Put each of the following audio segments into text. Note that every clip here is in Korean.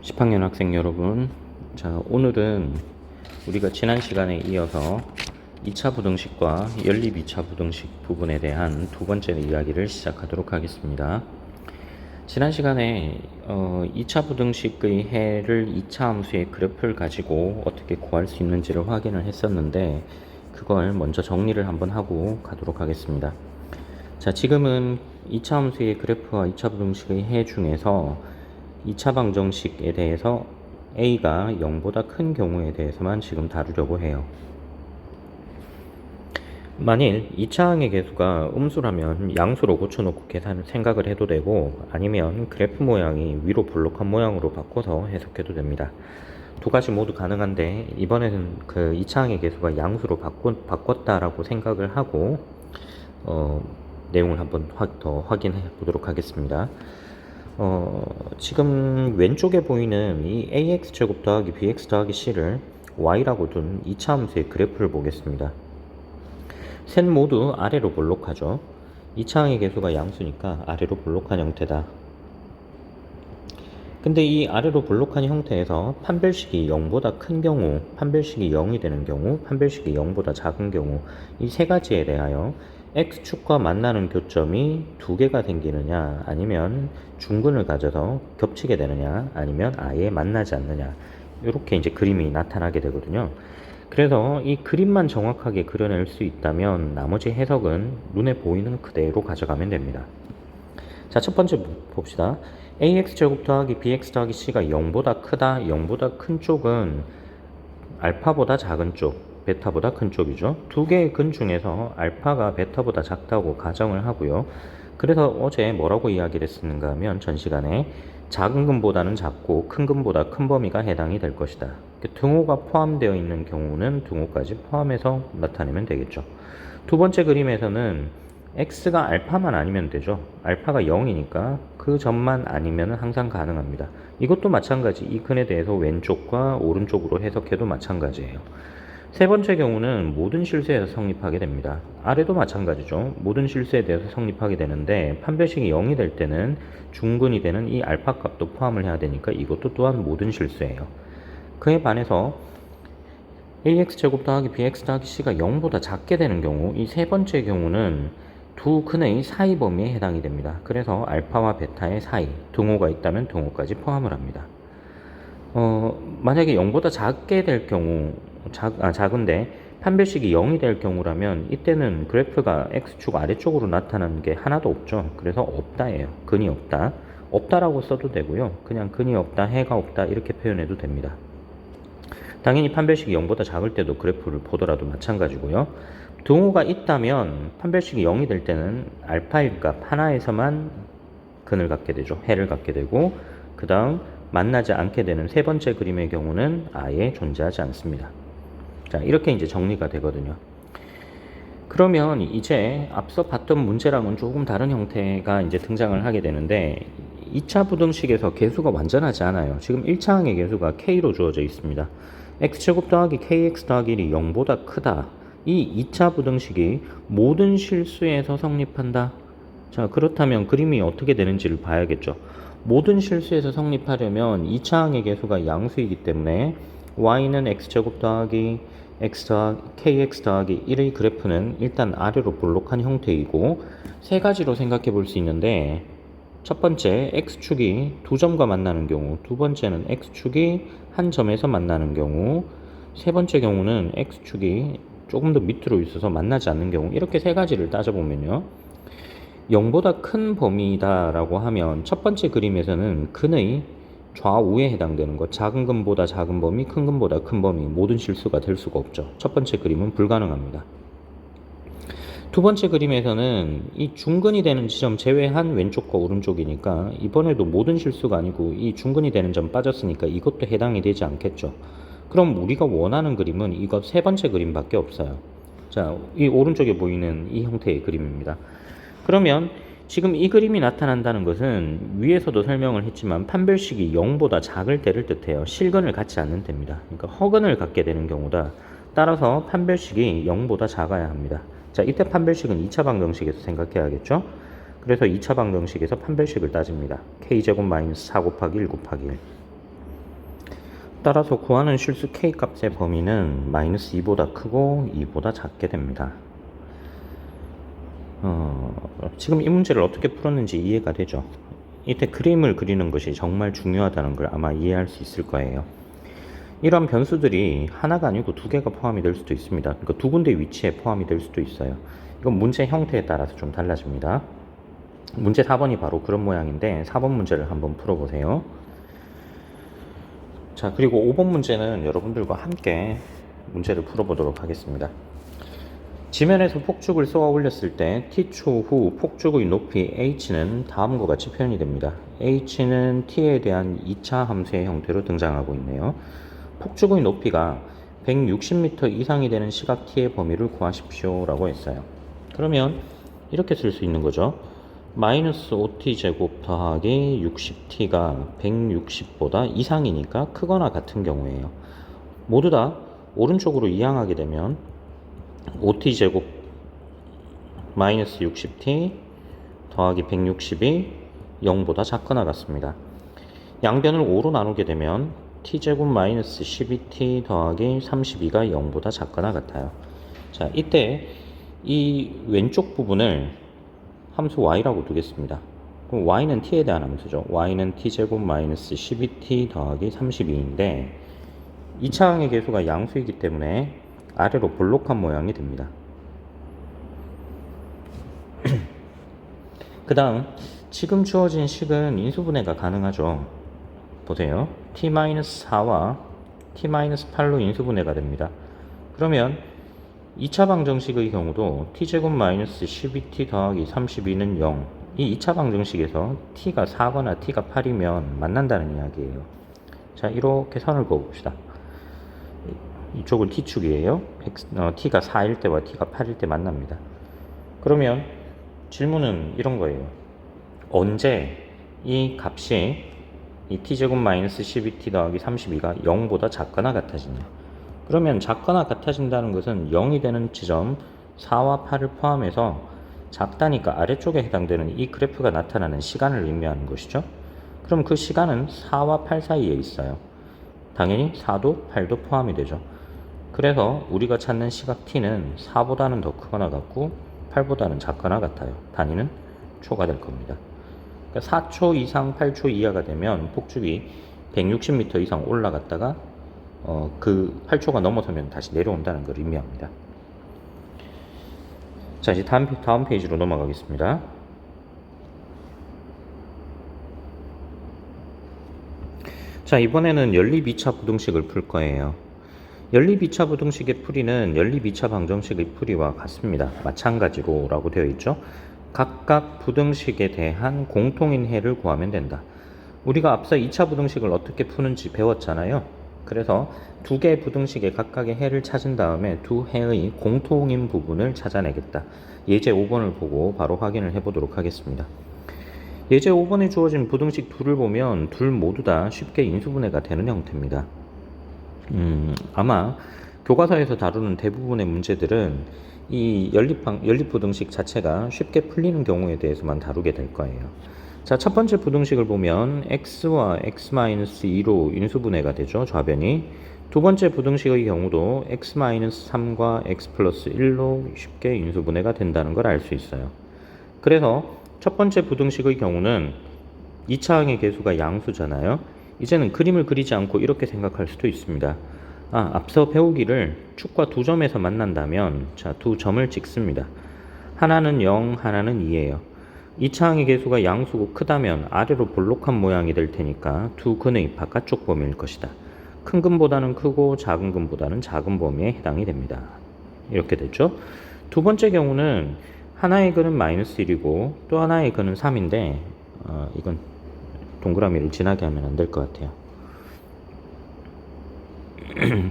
10학년 학생 여러분, 자 오늘은 우리가 지난 시간에 이어서 2차 부등식과 연립 2차 부등식 부분에 대한 두 번째 이야기를 시작하도록 하겠습니다. 지난 시간에 2차 부등식의 해를 2차 함수의 그래프를 가지고 어떻게 구할 수 있는지를 확인을 했었는데, 그걸 먼저 정리를 한번 하고 가도록 하겠습니다. 자, 지금은 2차 함수의 그래프와 2차 부등식의 해 중에서 2차 방정식에 대해서 a가 0보다 큰 경우에 대해서만 지금 다루려고 해요. 만일 2차항의 개수가 음수라면 양수로 고쳐놓고 계산을 생각을 해도 되고, 아니면 그래프 모양이 위로 볼록한 모양으로 바꿔서 해석해도 됩니다. 두 가지 모두 가능한데, 이번에는 그 2차항의 개수가 양수로 바꿨다라고 생각을 하고 내용을 한번 더 확인해 보도록 하겠습니다. 지금 왼쪽에 보이는 이 ax제곱 더하기 bx 더하기 c를 y라고 둔 2차 함수의 그래프를 보겠습니다. 셋 모두 아래로 볼록하죠. 2차항의 개수가 양수니까 아래로 볼록한 형태다. 근데 이 아래로 볼록한 형태에서 판별식이 0보다 큰 경우, 판별식이 0이 되는 경우, 판별식이 0보다 작은 경우, 이 세 가지에 대하여 x축과 만나는 교점이 두 개가 생기느냐, 아니면 중근을 가져서 겹치게 되느냐, 아니면 아예 만나지 않느냐, 이렇게 이제 그림이 나타나게 되거든요. 그래서 이 그림만 정확하게 그려낼 수 있다면 나머지 해석은 눈에 보이는 그대로 가져가면 됩니다. 자, 첫 번째 봅시다. ax제곱 더하기 bx 더하기 c가 0보다 크다, 0보다 큰 쪽은 알파보다 작은 쪽, 베타보다 큰 쪽이죠. 두 개의 근 중에서 알파가 베타보다 작다고 가정을 하고요. 그래서 어제 뭐라고 이야기를 했는가 하면, 전 시간에 작은 근보다는 작고 큰 근보다 큰 범위가 해당이 될 것이다. 등호가 포함되어 있는 경우는 등호까지 포함해서 나타내면 되겠죠. 두 번째 그림에서는 x가 알파만 아니면 되죠. 알파가 0이니까 그 점만 아니면 항상 가능합니다. 이것도 마찬가지, 이 근에 대해서 왼쪽과 오른쪽으로 해석해도 마찬가지예요. 세 번째 경우는 모든 실수에서 성립하게 됩니다. 아래도 마찬가지죠. 모든 실수에 대해서 성립하게 되는데, 판별식이 0이 될 때는 중근이 되는 이 알파 값도 포함을 해야 되니까 이것도 또한 모든 실수예요. 그에 반해서 ax제곱 더하기 bx 더하기 c가 0보다 작게 되는 경우, 이 세 번째 경우는 두 근의 사이 범위에 해당이 됩니다. 그래서 알파와 베타의 사이, 등호가 있다면 등호까지 포함을 합니다. 만약에 0보다 작게 될 경우, 작은데 판별식이 0이 될 경우라면 이때는 그래프가 x축 아래쪽으로 나타나는 게 하나도 없죠. 그래서 없다예요. 근이 없다. 없다라고 써도 되고요. 그냥 근이 없다, 해가 없다 이렇게 표현해도 됩니다. 당연히 판별식이 0보다 작을 때도 그래프를 보더라도 마찬가지고요. 등호가 있다면 판별식이 0이 될 때는 알파일 값 하나에서만 근을 갖게 되죠. 해를 갖게 되고, 그 다음 만나지 않게 되는 세 번째 그림의 경우는 아예 존재하지 않습니다. 자, 이렇게 이제 정리가 되거든요. 그러면 이제 앞서 봤던 문제랑은 조금 다른 형태가 이제 등장을 하게 되는데, 2차 부등식에서 개수가 완전하지 않아요. 지금 1차항의 개수가 k로 주어져 있습니다. x제곱 더하기 kx 더하기 1이 0보다 크다. 이 2차 부등식이 모든 실수에서 성립한다. 자, 그렇다면 그림이 어떻게 되는지를 봐야겠죠. 모든 실수에서 성립하려면 2차항의 개수가 양수이기 때문에 y는 x제곱 더하기 kx 더하기 1의 그래프는 일단 아래로 볼록한 형태이고, 세 가지로 생각해 볼 수 있는데, 첫 번째 x축이 두 점과 만나는 경우, 두 번째는 x축이 한 점에서 만나는 경우, 세 번째 경우는 x축이 조금 더 밑으로 있어서 만나지 않는 경우, 이렇게 세 가지를 따져보면요, 0보다 큰 범위다라고 하면 첫 번째 그림에서는 근의 좌우에 해당되는 것, 작은 근보다 작은 범위, 큰 근보다 큰 범위, 모든 실수가 될 수가 없죠. 첫 번째 그림은 불가능합니다. 두 번째 그림에서는 이 중근이 되는 지점 제외한 왼쪽과 오른쪽이니까 이번에도 모든 실수가 아니고 이 중근이 되는 점 빠졌으니까 이것도 해당이 되지 않겠죠. 그럼 우리가 원하는 그림은 이것 세 번째 그림밖에 없어요. 자, 이 오른쪽에 보이는 이 형태의 그림입니다. 그러면 지금 이 그림이 나타난다는 것은 위에서도 설명을 했지만 판별식이 0보다 작을 때를 뜻해요. 실근을 갖지 않는 때입니다. 그러니까 허근을 갖게 되는 경우다. 따라서 판별식이 0보다 작아야 합니다. 자, 이때 판별식은 2차 방정식에서 생각해야겠죠. 그래서 2차 방정식에서 판별식을 따집니다. k제곱 마이너스 4 곱하기 1 곱하기 1. 따라서 구하는 실수 k 값의 범위는 마이너스 2보다 크고 2보다 작게 됩니다. 지금 이 문제를 어떻게 풀었는지 이해가 되죠? 이때 그림을 그리는 것이 정말 중요하다는 걸 아마 이해할 수 있을 거예요. 이런 변수들이 하나가 아니고 두 개가 포함이 될 수도 있습니다. 그러니까 두 군데의 위치에 포함이 될 수도 있어요. 이건 문제 형태에 따라서 좀 달라집니다. 문제 4번이 바로 그런 모양인데 4번 문제를 한번 풀어보세요. 자, 그리고 5번 문제는 여러분들과 함께 문제를 풀어보도록 하겠습니다. 지면에서 폭죽을 쏘아 올렸을 때 t초 후 폭죽의 높이 h는 다음과 같이 표현이 됩니다. h는 t에 대한 2차 함수의 형태로 등장하고 있네요. 폭죽의 높이가 160m 이상이 되는 시각 t의 범위를 구하십시오 라고 했어요. 그러면 이렇게 쓸 수 있는 거죠. 마이너스 5t제곱 더하기 60t가 160보다 이상이니까 크거나 같은 경우에요. 모두 다 오른쪽으로 이항하게 되면 5t제곱 마이너스 60t 더하기 160이 0보다 작거나 같습니다. 양변을 5로 나누게 되면 t제곱 마이너스 12t 더하기 32가 0보다 작거나 같아요. 자, 이때 이 왼쪽 부분을 함수 y라고 두겠습니다. 그럼 y는 t에 대한 함수죠. y는 t제곱 마이너스 12t 더하기 32인데 2차항의 계수가 양수이기 때문에 아래로 볼록한 모양이 됩니다. 그 다음 지금 주어진 식은 인수분해가 가능하죠. 보세요. t-4와 t-8로 인수분해가 됩니다. 그러면 2차 방정식의 경우도 t제곱 마이너스 12t 더하기 32는 0. 이 2차 방정식에서 t가 4거나 t가 8이면 만난다는 이야기예요. 자, 이렇게 선을 그어봅시다. 이쪽은 t축이에요. t가 4일 때와 t가 8일 때 만납니다. 그러면 질문은 이런 거예요. 언제 이 값이 이 t제곱 마이너스 12t 더하기 32가 0보다 작거나 같아지냐. 그러면 작거나 같아진다는 것은 0이 되는 지점 4와 8을 포함해서 작다니까 아래쪽에 해당되는 이 그래프가 나타나는 시간을 의미하는 것이죠. 그럼 그 시간은 4와 8 사이에 있어요. 당연히 4도 8도 포함이 되죠. 그래서 우리가 찾는 시각 t는 4보다는 더 크거나 같고 8보다는 작거나 같아요. 단위는 초가 될 겁니다. 그러니까 4초 이상 8초 이하가 되면 폭죽이 160m 이상 올라갔다가 그 8초가 넘어서면 다시 내려온다는 걸 의미합니다. 자, 이제 다음 페이지로 넘어가겠습니다. 자, 이번에는 연립 2차 부등식을 풀 거예요. 연립 2차 부등식의 풀이는 연립 2차 방정식의 풀이와 같습니다. 마찬가지로 라고 되어 있죠. 각각 부등식에 대한 공통인 해를 구하면 된다. 우리가 앞서 2차 부등식을 어떻게 푸는지 배웠잖아요. 그래서 두 개의 부등식의 각각의 해를 찾은 다음에 두 해의 공통인 부분을 찾아내겠다. 예제 5번을 보고 바로 확인을 해보도록 하겠습니다. 예제 5번에 주어진 부등식 둘을 보면 둘 모두 다 쉽게 인수분해가 되는 형태입니다. 아마 교과서에서 다루는 대부분의 문제들은 이 연립 부등식 자체가 쉽게 풀리는 경우에 대해서만 다루게 될 거예요. 자, 첫 번째 부등식을 보면 x와 x-2로 인수분해가 되죠. 좌변이. 두 번째 부등식의 경우도 x-3과 x 플러스 1로 쉽게 인수분해가 된다는 걸 알 수 있어요. 그래서 첫 번째 부등식의 경우는 2차항의 계수가 양수잖아요. 이제는 그림을 그리지 않고 이렇게 생각할 수도 있습니다. 앞서 배우기를 축과 두 점에서 만난다면 자, 두 점을 찍습니다. 하나는 0, 하나는 2예요. 2차항의 계수가 양수고 크다면 아래로 볼록한 모양이 될 테니까 두 근의 바깥쪽 범위일 것이다. 큰 근보다는 크고 작은 근보다는 작은 범위에 해당이 됩니다. 이렇게 됐죠. 두 번째 경우는 하나의 근은 마이너스 1이고 또 하나의 근은 3인데 이건 동그라미를 진하게 하면 안 될 것 같아요.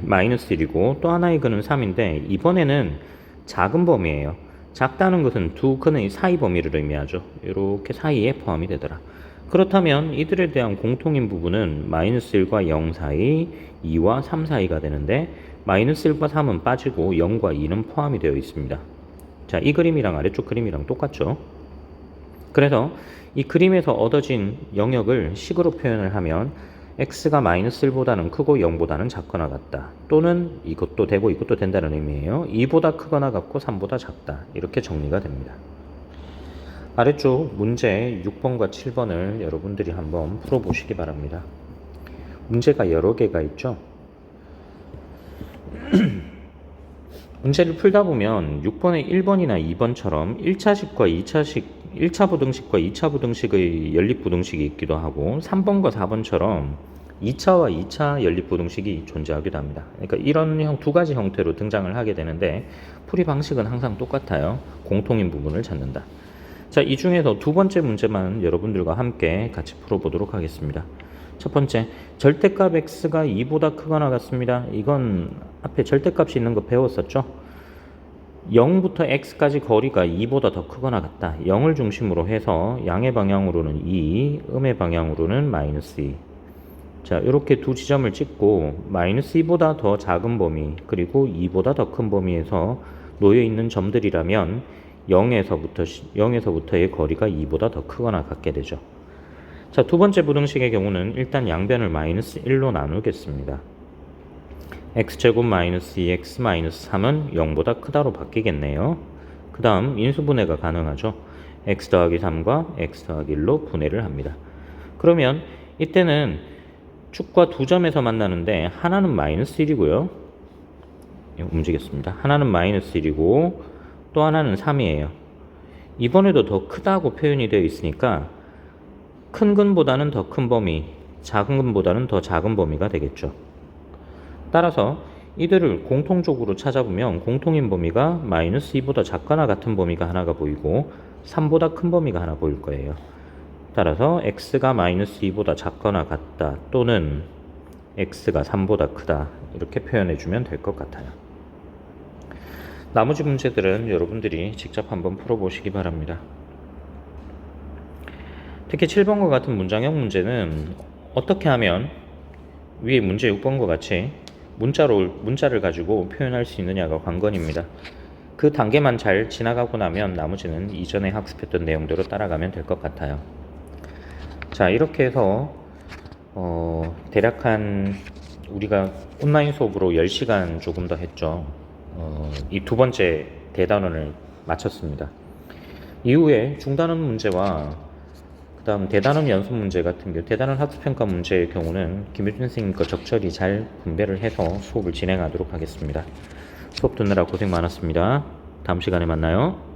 마이너스 1이고 또 하나의 근은 3인데 이번에는 작은 범위예요. 작다는 것은 두 근의 사이 범위를 의미하죠. 이렇게 사이에 포함이 되더라. 그렇다면 이들에 대한 공통인 부분은 마이너스 1과 0 사이, 2와 3 사이가 되는데 마이너스 1과 3은 빠지고 0과 2는 포함이 되어 있습니다. 자, 이 그림이랑 아래쪽 그림이랑 똑같죠. 그래서 이 그림에서 얻어진 영역을 식으로 표현을 하면 x가 마이너스 1보다는 크고 0보다는 작거나 같다. 또는 이것도 되고 이것도 된다는 의미예요. 2보다 크거나 같고 3보다 작다. 이렇게 정리가 됩니다. 아래쪽 문제 6번과 7번을 여러분들이 한번 풀어보시기 바랍니다. 문제가 여러 개가 있죠. 문제를 풀다 보면 6번의 1번이나 2번처럼 1차식과 2차식, 1차 부등식과 2차 부등식의 연립부등식이 있기도 하고 3번과 4번처럼 2차와 2차 연립부등식이 존재하기도 합니다. 그러니까 이런 두 가지 형태로 등장을 하게 되는데 풀이 방식은 항상 똑같아요. 공통인 부분을 찾는다. 자, 이 중에서 두 번째 문제만 여러분들과 함께 같이 풀어보도록 하겠습니다. 첫 번째, 절대값 x가 2보다 크거나 같습니다. 이건 앞에 절대값이 있는 거 배웠었죠? 0부터 x까지 거리가 2보다 더 크거나 같다. 0을 중심으로 해서 양의 방향으로는 2, 음의 방향으로는 마이너스 2. 자, 이렇게 두 지점을 찍고 마이너스 2보다 더 작은 범위 그리고 2보다 더 큰 범위에서 놓여 있는 점들이라면 0에서부터의 거리가 2보다 더 크거나 같게 되죠. 자, 두 번째 부등식의 경우는 일단 양변을 마이너스 1로 나누겠습니다. x제곱 마이너스 2x 마이너스 3은 0보다 크다로 바뀌겠네요. 그 다음 인수분해가 가능하죠. x 더하기 3과 x 더하기 1로 분해를 합니다. 그러면 이때는 축과 두 점에서 만나는데 하나는 마이너스 1이고요. 움직였습니다. 하나는 마이너스 1이고 또 하나는 3이에요. 이번에도 더 크다고 표현이 되어 있으니까 큰 근보다는 더 큰 범위, 작은 근보다는 더 작은 범위가 되겠죠. 따라서 이들을 공통적으로 찾아보면 공통인 범위가 마이너스 2보다 작거나 같은 범위가 하나가 보이고 3보다 큰 범위가 하나 보일 거예요. 따라서 x가 마이너스 2보다 작거나 같다 또는 x가 3보다 크다 이렇게 표현해주면 될 것 같아요. 나머지 문제들은 여러분들이 직접 한번 풀어보시기 바랍니다. 특히 7번과 같은 문장형 문제는 어떻게 하면 위에 문제 6번과 같이 문자를 가지고 표현할 수 있느냐가 관건입니다. 그 단계만 잘 지나가고 나면 나머지는 이전에 학습했던 내용대로 따라가면 될 것 같아요. 자, 이렇게 해서 대략 우리가 온라인 수업으로 10시간 조금 더 했죠. 이 두 번째 대단원을 마쳤습니다. 이후에 중단원 문제와 그 다음 대단원 연습 문제 같은 경우, 대단원 학습평가 문제의 경우는 김효준 선생님과 적절히 잘 분배를 해서 수업을 진행하도록 하겠습니다. 수업 듣느라 고생 많았습니다. 다음 시간에 만나요.